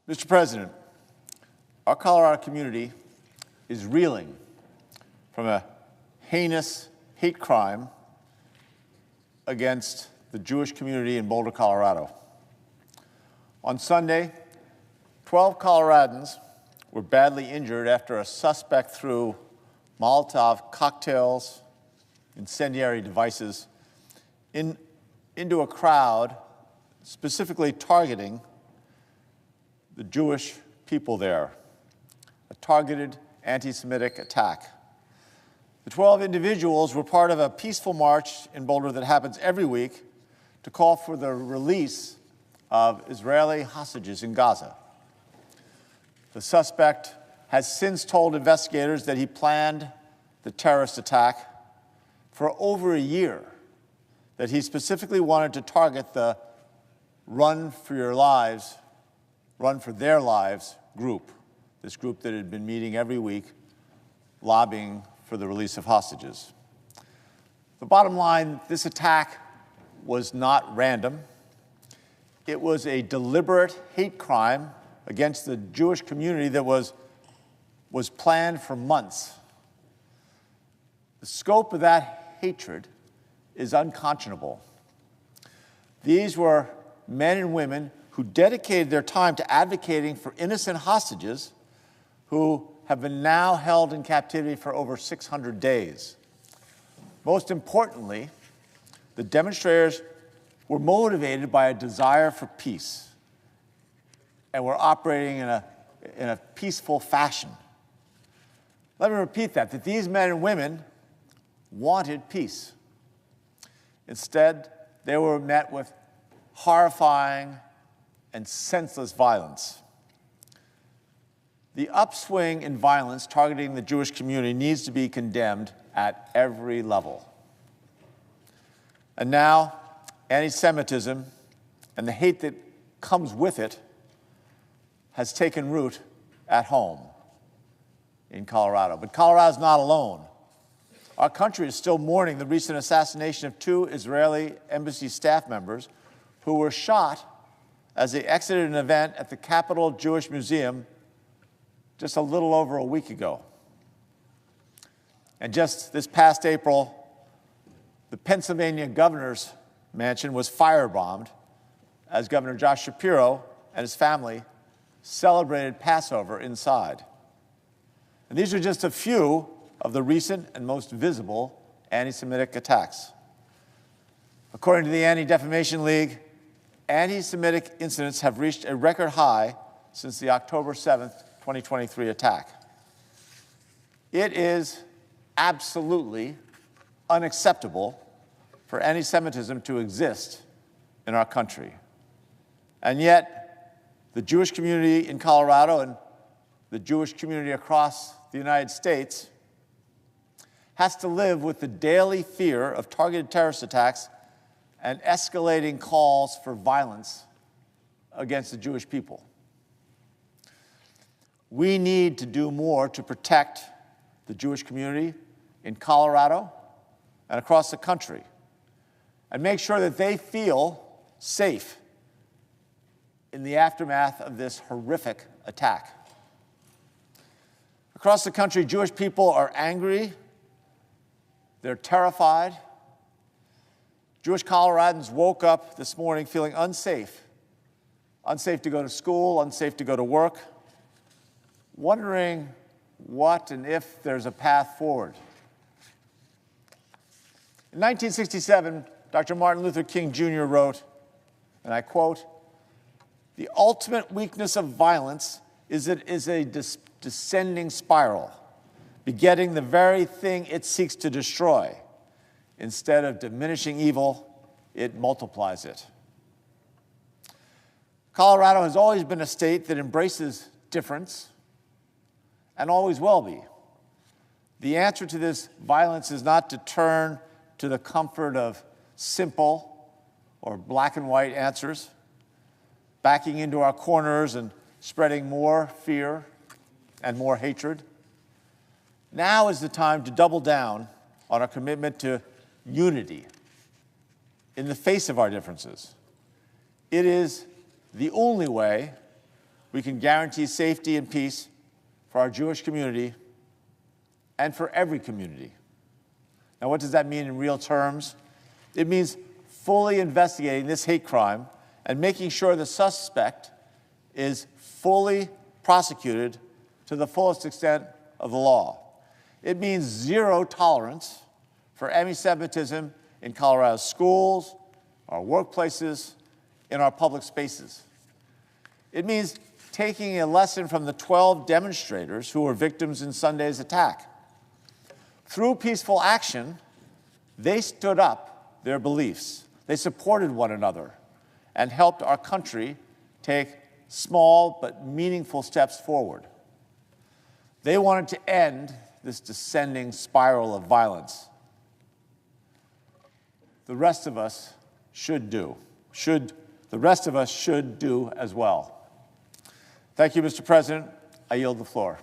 Mr. President, our Colorado community is reeling from a heinous hate crime against the Jewish community in Boulder, Colorado. On Sunday, 12 Coloradans were badly injured after a suspect threw Molotov cocktails, incendiary devices, into a crowd, specifically targeting the Jewish people there, a targeted anti-Semitic attack. The 12 individuals were part of a peaceful march in Boulder that happens every week to call for the release of Israeli hostages in Gaza. The suspect has since told investigators that he planned the terrorist attack for over a year, that he specifically wanted to target the Run for Their Lives group, this group that had been meeting every week, lobbying for the release of hostages. The bottom line, this attack was not random. It was a deliberate hate crime against the Jewish community that was planned for months. The scope of that hatred is unconscionable. These were men and women who dedicated their time to advocating for innocent hostages who have been now held in captivity for over 600 days. Most importantly, the demonstrators were motivated by a desire for peace and were operating in a peaceful fashion. Let me repeat that these men and women wanted peace. Instead, they were met with horrifying and senseless violence. The upswing in violence targeting the Jewish community needs to be condemned at every level. And now, anti-Semitism and the hate that comes with it has taken root at home in Colorado. But Colorado's not alone. Our country is still mourning the recent assassination of 2 Israeli embassy staff members who were shot as they exited an event at the Capitol Jewish Museum just a little over a week ago. And just this past April, the Pennsylvania governor's mansion was firebombed as Governor Josh Shapiro and his family celebrated Passover inside. And these are just a few of the recent and most visible anti-Semitic attacks. According to the Anti-Defamation League, anti-Semitic incidents have reached a record high since the October 7th, 2023 attack. It is absolutely unacceptable for anti-Semitism to exist in our country. And yet, the Jewish community in Colorado and the Jewish community across the United States has to live with the daily fear of targeted terrorist attacks and escalating calls for violence against the Jewish people. We need to do more to protect the Jewish community in Colorado and across the country and make sure that they feel safe in the aftermath of this horrific attack. Across the country, Jewish people are angry, they're terrified. Jewish Coloradans woke up this morning feeling unsafe to go to school, unsafe to go to work, wondering what and if there's a path forward. In 1967, Dr. Martin Luther King Jr. wrote, and I quote, "The ultimate weakness of violence is it is a descending spiral, begetting the very thing it seeks to destroy. Instead of diminishing evil, it multiplies it." Colorado has always been a state that embraces difference and always will be. The answer to this violence is not to turn to the comfort of simple or black and white answers, backing into our corners and spreading more fear and more hatred. Now is the time to double down on our commitment to unity in the face of our differences. It is the only way we can guarantee safety and peace for our Jewish community and for every community. Now, what does that mean in real terms? It means fully investigating this hate crime and making sure the suspect is fully prosecuted to the fullest extent of the law. It means zero tolerance for anti-Semitism in Colorado's schools, our workplaces, in our public spaces. It means taking a lesson from the 12 demonstrators who were victims in Sunday's attack. Through peaceful action, they stood up their beliefs. They supported one another and helped our country take small but meaningful steps forward. They wanted to end this descending spiral of violence. The rest of us should do as well. Thank you, Mr. President. I yield the floor.